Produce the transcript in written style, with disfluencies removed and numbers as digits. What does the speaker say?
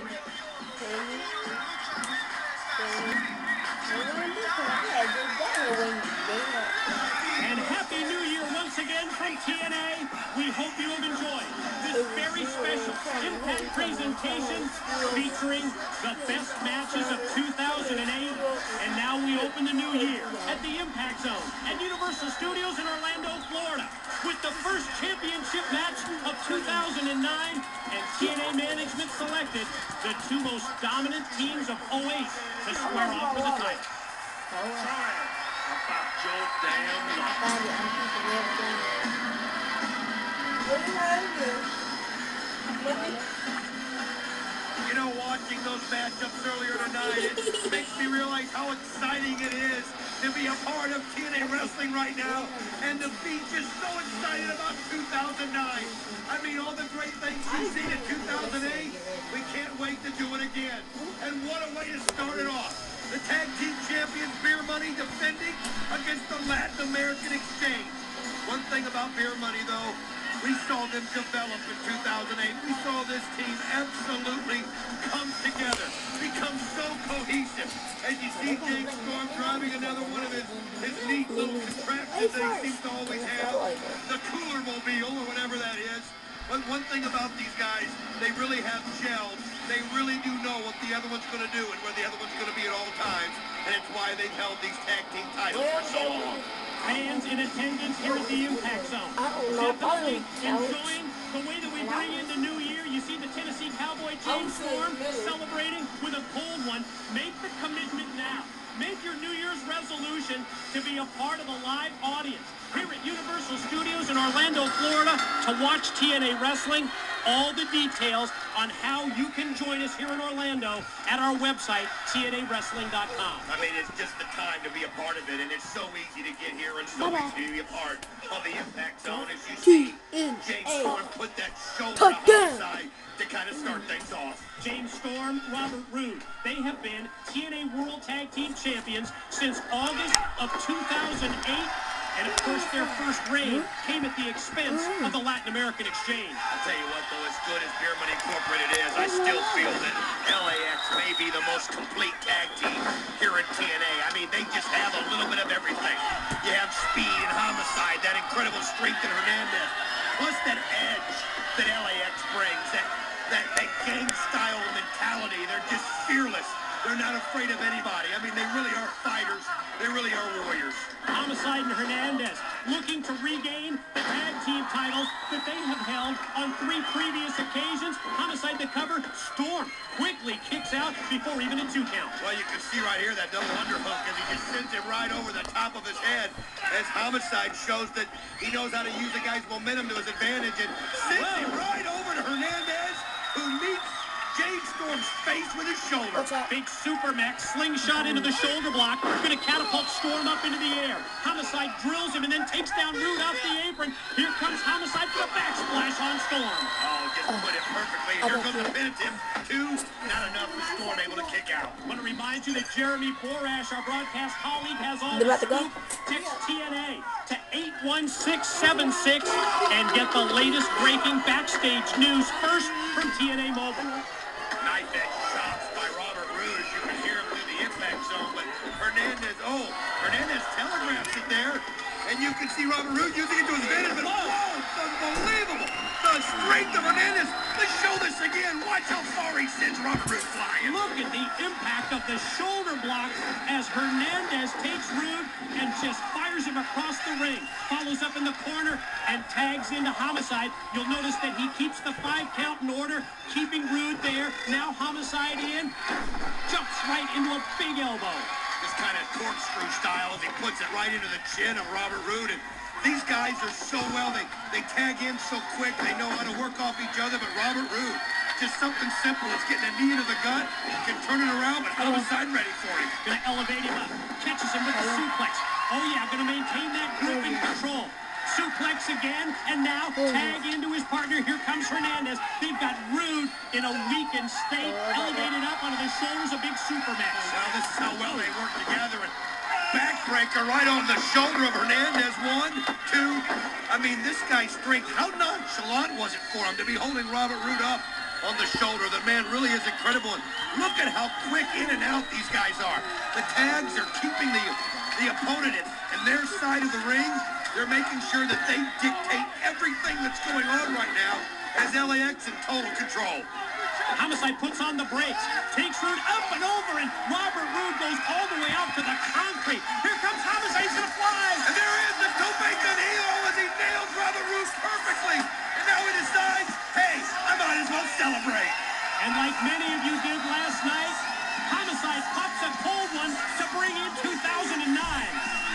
And Happy New Year once again from TNA. We hope you have enjoyed this very special Impact presentation featuring the best matches of 2008. And now we open the new year at the Impact Zone at Universal Studios in Orlando, Florida, with the first championship match of 2009. And TNA management selected the two most dominant teams of 08 to square off for the title. You know, watching those matchups earlier tonight, it makes me realize how exciting it is to be a part of TNA Wrestling right now, and to be just so excited about 2009. I mean, all the great things we've seen in 2008, we can't wait to do it again. And what a way to start it off. The Tag Team Champions Beer Money defending against the Latin American Exchange. One thing about Beer Money, though, we saw them develop in 2008. We saw this team absolutely come together, become so cohesive. As you see James Storm driving another one of his neat little contraptions that he seems to always have, the Cooler Mobile or whatever that is. But one thing about these guys, they really have gelled. They really do know what the other one's going to do and where the other one's going to be at all times. And it's why they've held these tag team titles for so long. Fans in attendance here at the Impact Zone, definitely enjoying the way that we bring in the new year. You see the Tennessee Cowboy James Storm celebrating with a cold one. Make the commitment now. Make your New Year's resolution to be a part of a live audience here at Universal Studios in Orlando, Florida, to watch TNA Wrestling. All the details on how you can join us here in Orlando at our website, TNAWrestling.com. I mean, it's just the time to be a part of it, and it's so easy to get here and so easy to be a part of the Impact Zone. As you see, James Storm put that shoulder on the side to kind of start things off. James Storm, Robert Roode, they have been TNA World Tag Team Champions since August of 2008. And, of course, their first reign came at the expense of the Latin American Exchange. I'll tell you what, though, as good as Beer Money Incorporated is, I still feel that LAX may be the most complete tag team here in TNA. I mean, they just have a little bit of everything. You have speed and homicide, that incredible strength in Hernandez, plus that edge that LAX brings, that gang-style mentality. They're just fearless. They're not afraid of anybody. I mean, they really are fighters. They really are warriors. Homicide and Hernandez looking to regain the tag team titles that they have held on 3 previous occasions. Homicide the cover. Storm quickly kicks out before even a 2 count. Well, you can see right here that double underhook as he just sends it right over the top of his head, as Homicide shows that he knows how to use the guy's momentum to his advantage and sends it right over to Hernandez, who meets James Storm's face with his shoulder. Big super max slingshot into the shoulder block. Going to catapult Storm up into the air. Homicide drills him and then takes down Roode off the apron. Here comes Homicide for a backsplash on Storm. Oh, just put it perfectly. Here comes the penitent. 2, not enough for Storm able to kick out. I want to remind you that Jeremy Borash, our broadcast colleague, has all the scoop. Text TNA to 81676 and get the latest breaking backstage news first from TNA Mobile. Knife edge chops by Robert Roode, as you can hear him through the Impact Zone, but Hernandez telegraphs it there, and you can see Robert Roode using it to his advantage, but it's unbelievable! The strength of Hernandez. Let's show this again. Watch how far he sends Robert Roode flying. Look at the impact of the shoulder block as Hernandez takes Roode and just fires him across the ring. Follows up in the corner and tags into Homicide. You'll notice that he keeps the 5 count in order, keeping Roode there. Now Homicide in, jumps right into a big elbow. This kind of corkscrew style as he puts it right into the chin of Robert Roode. And these guys are so well, they tag in so quick, they know how to work off each other, but Robert Roode, just something simple as getting a knee into the gut, can turn it around, but Homicide ready for him. Gonna elevate him up, catches him with a suplex. Oh yeah, gonna maintain that grip and control. Suplex again, and now tag into his partner. Here comes Hernandez. They've got Roode in a weakened state, elevated up onto the shoulders, a big supermax. Now this is how well they work together, and backbreaker right on the shoulder of Hernandez. 1, 2. I mean, this guy's strength, how nonchalant was it for him to be holding Robert Roode up on the shoulder. The man really is incredible. And look at how quick in and out these guys are. The tags are keeping the opponent in their side of the ring. They're making sure that they dictate everything that's going on right now as LAX in total control. Homicide puts on the brakes, takes Rude up and over, and Robert Roode goes all the way out to the concrete. Here comes Homicide, he's gonna fly! And there is the tope con hilo as he nails Robert Roode perfectly. And now he decides, hey, I might as well celebrate. And like many of you did last night, Homicide pops a cold one to bring in 2009.